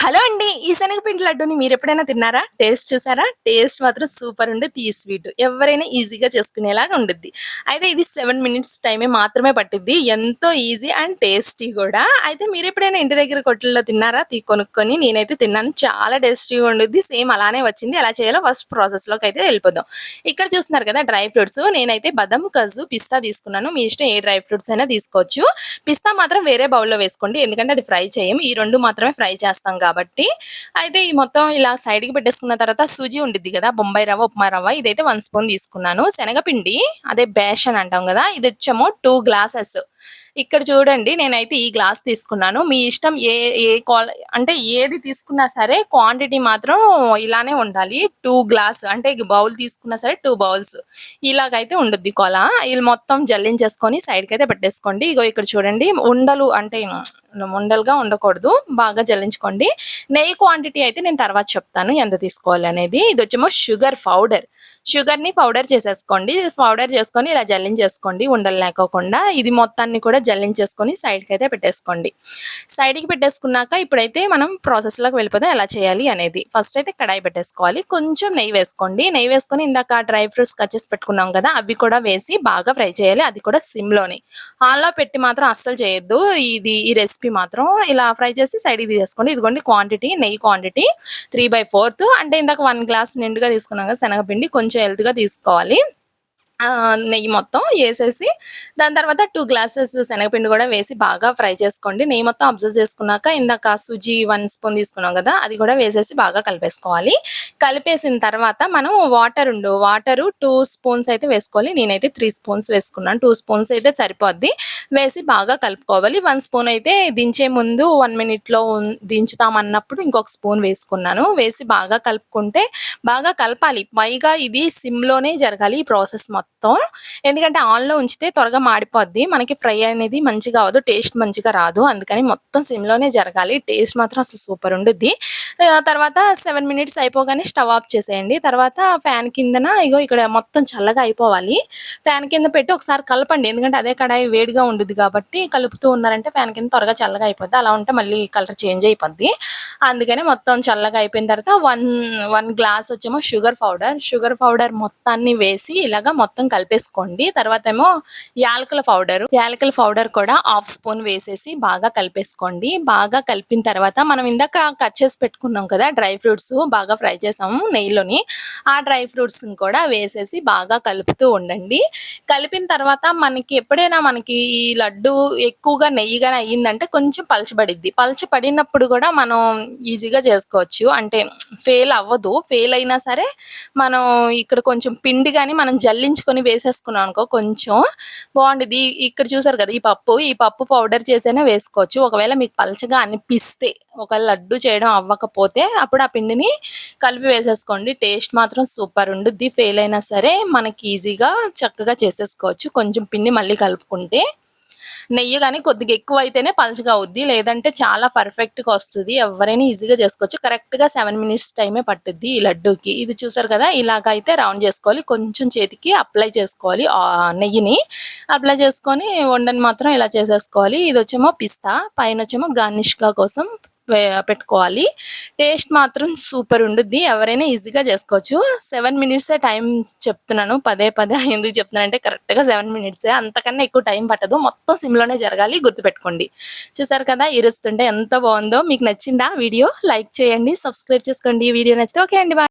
Hello అండి. ఈ శనగపిండి లడ్డూని మీరెప్పుడైనా తిన్నారా? టేస్ట్ చూసారా? టేస్ట్ మాత్రం సూపర్ ఉండిద్ది ఈ స్వీట్. ఎవ్వరైనా ఈజీగా చేసుకునేలాగా ఉండిద్ది. అయితే ఇది 7 మినిట్స్ టైమే మాత్రమే పట్టిద్ది. ఎంతో ఈజీ అండ్ టేస్టీ గూడా. అయితే మీరెప్పుడైనా ఇంటి దగ్గర కొట్టుల్లో తిన్నారా? కొనుక్కొని నేనైతే తిన్నాను. చాలా టేస్టీగా ఉండిద్ది. సేమ్ అలానే వచ్చింది. ఎలా చేయాలో ఫస్ట్ ప్రాసెస్‌లోకైతే వెళ్ళిపోదాం. ఇక్కడ చూస్తున్నారు కదా డ్రై ఫ్రూట్స్. నేనైతే బాదం, కాజు, పిస్తా తీసుకున్నాను. మీ ఇష్టం ఏ డ్రై ఫ్రూట్స్ అయినా తీసుకోవచ్చు. పిస్తా మాత్రం వేరే బౌల్‌లో వేసుకోండి. ఎందుకంటే అది ఫ్రై చేయం. ఈ 2 మాత్రమే ఫ్రై చేస్తాం కాబట్టి. అయితే ఈ మొత్తం ఇలా సైడ్‌కి పెట్టేసుకున్న తర్వాత సూజీ ఉండిద్ది కదా! బొంబాయి రవ్వ, ఉప్మా రవ్వ ఇదైతే 1 స్పూన్ తీసుకున్నాను. శనగపిండి అదే బేషన్ అంటాం గదా! ఇదొచ్చేమో 2 గ్లాసెస్. ఇక్కడ చూడండి నేనైతే ఈ గ్లాస్ తీసుకున్నాను. మీ ఇష్టం ఏ ఏ క్వాల్ అంటే ఏది తీసుకున్నా సరే క్వాంటిటీ మాత్రం ఇలానే ఉండాలి. 2 గ్లాస్ అంటే బౌల్ తీసుకున్నా సరే 2 బౌల్స్ ఇలాగైతే ఉండుద్ది కొల. ఇది మొత్తం జల్లించేసుకొని సైడ్‌కైతే పెట్టేసుకోండి. ఇగో ఇక్కడ చూడండి ఉండలు అంటే ఉండలుగా ఉండకూడదు. బాగా జల్లించుకోండి. నెయ్యి క్వాంటిటీ అయితే నేను తర్వాత చెప్తాను ఎంత తీసుకోవాలనేది. ఇదొచ్చేమో షుగర్ పౌడర్. షుగర్‌ని పౌడర్ చేసేసుకోండి. పౌడర్ చేసుకొని ఇలా జల్లించేసుకోండి ఉండలు లేకోకుండా. ఇది మొత్తాన్ని కూడా జల్లించేసుకొని సైడ్‌కైతే పెట్టేసుకోండి. సైడ్‌కి పెట్టేసుకున్నాక ఇప్పుడైతే మనం ప్రాసెస్‌లోకి వెళ్ళిపోదాం ఎలా చేయాలి అనేది. ఫస్ట్ అయితే కడాయి పెట్టేసుకోవాలి. కొంచెం నెయ్యి వేసుకోండి. నెయ్యి వేసుకొని ఇందాక డ్రై ఫ్రూట్స్ కట్ చేసి పెట్టుకున్నాం కదా! అవి కూడా వేసి బాగా ఫ్రై చేయాలి. అది కూడా సిమ్‌లోనే. ఆన్‌లో పెట్టి మాత్రం అస్సలు చేయొద్దు. ఈ రెసిపీ మాత్రం ఇలా ఫ్రై చేసి సైడ్‌కి తీసేసుకోండి. ఇదిగోండి క్వాంటిటీ నెయ్యి క్వాంటిటీ 3/4 అంటే ఇందాక 1 గ్లాస్ నిండుగా తీసుకున్నాం కదా శనగపిండి కొంచెం హెల్త్‌గా తీసుకోవాలి. నెయ్యి మొత్తం ఏసేసి దాని తర్వాత 2 గ్లాసెస్ శనగపిండి కూడా వేసి బాగా ఫ్రై చేసుకోండి. నెయ్యి మొత్తం అబ్జర్వ్ చేసుకున్నాక ఇందాక సుజి 1 స్పూన్ తీసుకున్నాం కదా! అది కూడా వేసేసి బాగా కలిపేసుకోవాలి. కలిపేసిన తర్వాత మనం వాటరు 2 స్పూన్స్ అయితే వేసుకోవాలి. నేనైతే 3 స్పూన్స్ వేసుకున్నాను. 2 స్పూన్స్ అయితే సరిపోద్ది. వేసి బాగా కలుపుకోవాలి. 1 స్పూన్ అయితే దించే ముందు 1 మినిట్‌లో దించుతామన్నప్పుడు ఇంకొక స్పూన్ వేసుకున్నాను. వేసి బాగా కలుపుకుంటే బాగా కలపాలి. పైగా ఇది సిమ్‌లోనే జరగాలి ఈ ప్రాసెస్ మొత్తం. ఎందుకంటే ఆన్‌లో ఉంచితే త్వరగా మాడిపోద్ది. మనకి ఫ్రై అనేది మంచిగా అవ్వదు. టేస్ట్ మంచిగా రాదు. అందుకని మొత్తం సిమ్‌లోనే జరగాలి. టేస్ట్ మాత్రం అసలు సూపర్ ఉండిద్ది. తర్వాత 7 మినిట్స్ అయిపోగానే స్టవ్ ఆఫ్ చేసేయండి. తర్వాత ఫ్యాన్ కిందన ఇగో ఇక్కడ మొత్తం చల్లగా అయిపోవాలి. ఫ్యాన్ కింద పెట్టి ఒకసారి కలపండి. ఎందుకంటే అదే కడాయి వేడిగా ఉండిద్ది కాబట్టి కలుపుతూ ఉన్నారంటే ఫ్యాన్ కింద త్వరగా చల్లగా అయిపోద్ది. అలా ఉంటే మళ్ళీ కలర్ చేంజ్ అయిపోద్ది. అందుకని మొత్తం చల్లగా అయిపోయిన తర్వాత 1 గ్లాస్ వచ్చేమో షుగర్ పౌడర్ మొత్తాన్ని వేసి ఇలాగా మొత్తం కలిపేసుకోండి. తర్వాత ఏమో యాలకుల పౌడర్ కూడా 1/2 స్పూన్ వేసేసి బాగా కలిపేసుకోండి. బాగా కలిపిన తర్వాత మనం ఇందాక కట్ చేసి పెట్టుకున్నాం కదా డ్రై ఫ్రూట్స్ బాగా ఫ్రై చేసాము నెయ్యిలోని. ఆ డ్రై ఫ్రూట్స్‌ని కూడా వేసేసి బాగా కలుపుతూ ఉండండి. కలిపిన తర్వాత మనకి ఈ లడ్డు ఎక్కువగా నెయ్యిగానే అయ్యిందంటే కొంచెం పలచబడిద్ది. పలచబడినప్పుడు కూడా మనం ఈజీగా చేసుకోవచ్చు. అంటే ఫెయిల్ అవ్వదు. ఫెయిల్ అయినా సరే మనం ఇక్కడ కొంచెం పిండి గాని మనం జల్లించుకొని వేసేసుకున్నాం అనుకో కొంచెం బావుండిద్ది. ఇక్కడ చూసారు కదా! ఈ పప్పు పౌడర్ చేసైనా వేసుకోవచ్చు. ఒకవేళ మీకు పలచగా అనిపిస్తే ఒకవేళ లడ్డు చేయడం అవ్వకపోతే అప్పుడు ఆ పిండిని కలిపి వేసేసుకోండి. టేస్ట్ మాత్రం సూపర్ ఉండుద్ది. ఫెయిల్ అయినా సరే మనకి ఈజీగా చక్కగా చేసేసుకోవచ్చు. కొంచెం పిండి మళ్ళీ కలుపుకుంటే. నెయ్యి గాని కొద్దిగా ఎక్కువైతేనే పలచగా అవుద్ది. లేదంటే చాలా పర్ఫెక్ట్‌గా వస్తది. ఎవ్వరైనా ఈజీగా చేసుకోవచ్చు. కరెక్ట్‌గా 7 మినిట్స్ టైమే పట్టుద్ది ఈ లడ్డూకి. ఇది చూసారు కదా! ఇలాగైతే రౌండ్ చేసుకోవాలి. కొంచెం చేతికి అప్లై చేసుకోవాలి నెయ్యిని. అప్లై చేసుకొని ఉండని మాత్రం ఇలా చేసేసుకోవాలి. ఇదొచ్చేమో పిస్తా పైనొచ్చేమో గార్నిష్‌గా కోసం పెట్టుకోవాలి. టేస్ట్ మాత్రం సూపర్ ఉండుద్ది. ఎవరైనా ఈజీగా చేసుకోవచ్చు. 7 మినిట్సే టైం చెప్తున్నాను. పదే పదే ఎందుకు చెప్తున్నానంటే కరెక్ట్‌గా 7 మినిట్సే. అంతకన్నా ఎక్కువ టైం పట్టదు. మొత్తం సిమ్‌లోనే జరగాలి గుర్తుపెట్టుకోండి. చూసారు కదా! ఇరుస్తుంటే ఎంత బావుందో. మీకు నచ్చిందా వీడియో? లైక్ చేయండి. సబ్స్క్రైబ్ చేసుకోండి. ఈ వీడియో నచ్చితే ఓకే అండి. బాయ్.